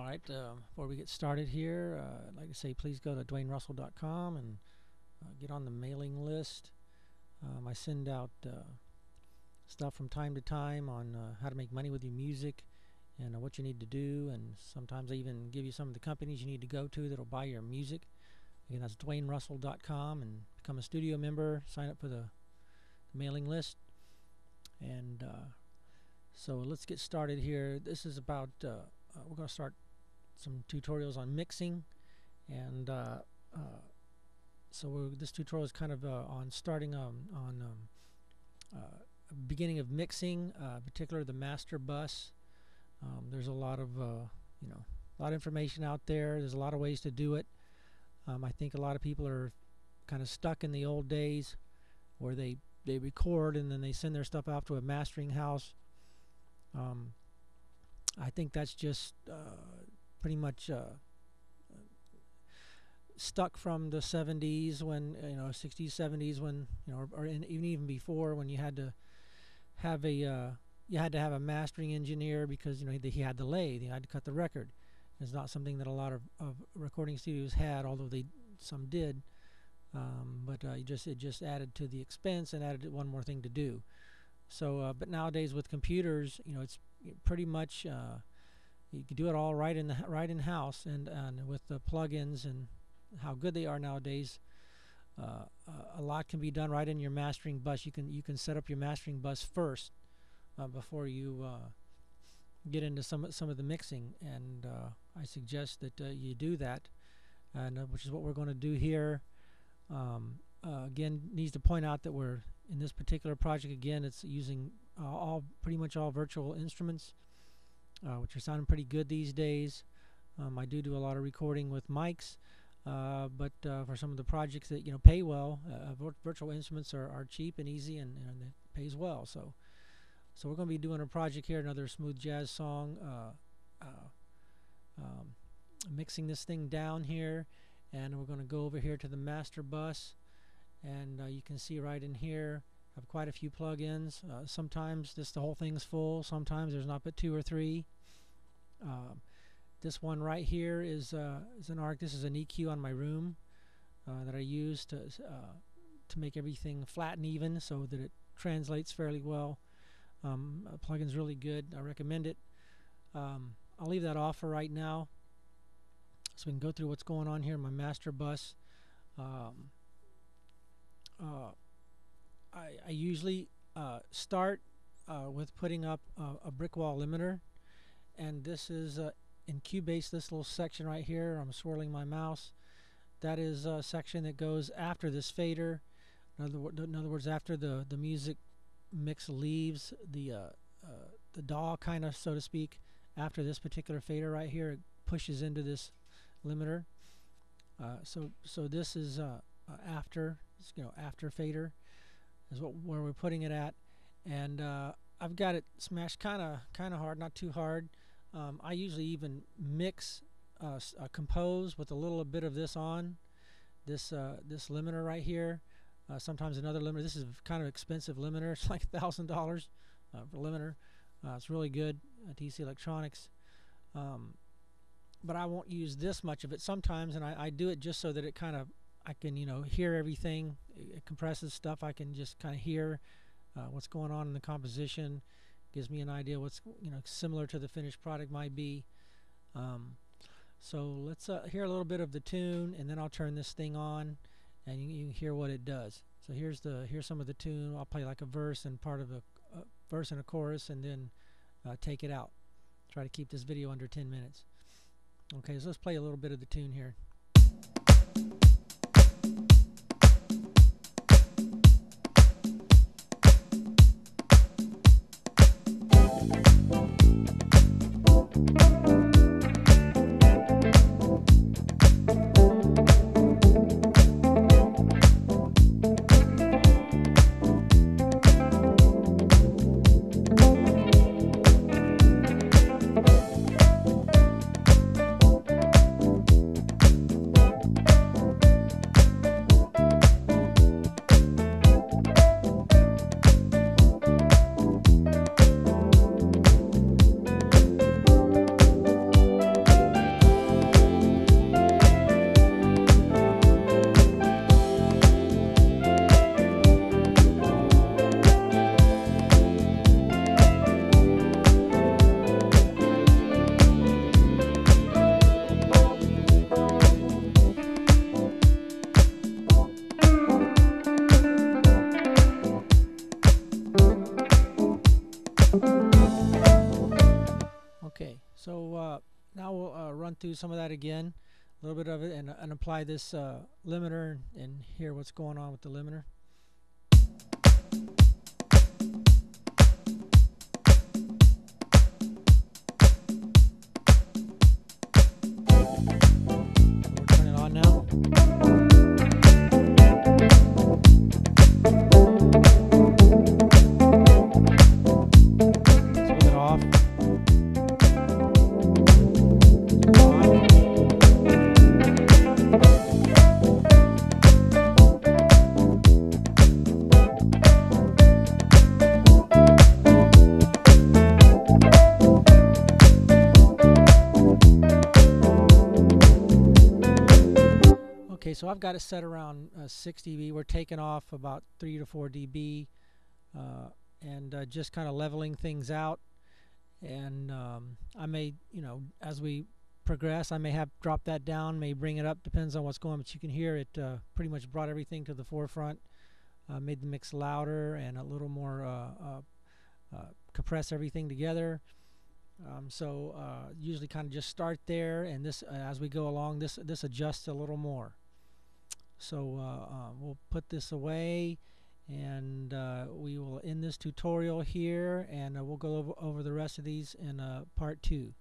right, before we get started here, I'd like to say please go to DwayneRussell.com and get on the mailing list. I send out stuff from time to time on how to make money with your music and what you need to do, and sometimes I even give you some of the companies you need to go to that'll buy your music. Again, that's DwayneRussell.com, and become a studio member, sign up for the mailing list. And so let's get started here. This is about, we're going to start some tutorials on mixing, and this tutorial is kind of on starting beginning of mixing, particularly the master bus. There's a lot of a lot of information out there. There's a lot of ways to do it. I think a lot of people are kind of stuck in the old days where they record and then they send their stuff out to a mastering house. I think that's just pretty much stuck from the 70s, when 60s, 70s, when or even before, when you had to have a mastering engineer, because he had the lathe, he had to cut the record. It's not something that a lot of recording studios had, although some did. But it just added to the expense and added one more thing to do. So, but nowadays with computers, it's pretty much you can do it all right in house, and with the plugins and how good they are nowadays, a lot can be done right in your mastering bus. You can set up your mastering bus first before you get into some of the mixing, and I suggest that you do that, and which is what we're going to do here. Again, needs to point out that we're in this particular project. Again, it's using pretty much all virtual instruments, which are sounding pretty good these days. I do a lot of recording with mics, but for some of the projects that pay well, virtual instruments are cheap and easy, and it pays well. So we're going to be doing a project here, another smooth jazz song, mixing this thing down here, and we're going to go over here to the master bus, and you can see right in here I have quite a few plugins. Sometimes the whole thing's full, sometimes there's not but 2 or 3. This one right here is an ARC. This is an EQ on my room that I use to make everything flat and even so that it translates fairly well. Plugin's really good. I recommend it. I'll leave that off for right now, so we can go through what's going on here in my master bus. I usually start with putting up a brick wall limiter, and this is in Cubase. This little section right here, I'm swirling my mouse, that is a section that goes after this fader. In other words, after the music mix leaves the DAW, kind of, so to speak, after this particular fader right here, it pushes into this limiter. So this is after fader is where we're putting it at, and I've got it smashed kind of hard, not too hard. I usually even mix compose with a little bit of this on this limiter right here. Sometimes another limiter. This is kind of expensive limiter. It's like $1,000 for limiter. It's really good, TC Electronics. But I won't use this much of it sometimes, and I do it just so that it I can hear everything. It compresses stuff. I can just kind of hear what's going on in the composition. Gives me an idea what's similar to the finished product might be. So let's hear a little bit of the tune, and then I'll turn this thing on, and you can hear what it does. So here's some of the tune. I'll play like a verse and part of a verse and a chorus, and then take it out. Try to keep this video under 10 minutes. Okay, so let's play a little bit of the tune here. Okay, so now we'll run through some of that again, a little bit of it, and apply this limiter and hear what's going on with the limiter. We'll turn it on now. Let's hold it off. Okay, so I've got it set around 6 dB. We're taking off about 3 to 4 dB and just kind of leveling things out. And I may, as we progress, I may have dropped that down, may bring it up, depends on what's going on. But you can hear it pretty much brought everything to the forefront, made the mix louder and a little more compress everything together. So usually kind of just start there, and this as we go along, this adjusts a little more. So we'll put this away, and we will end this tutorial here, and we'll go over the rest of these in part 2.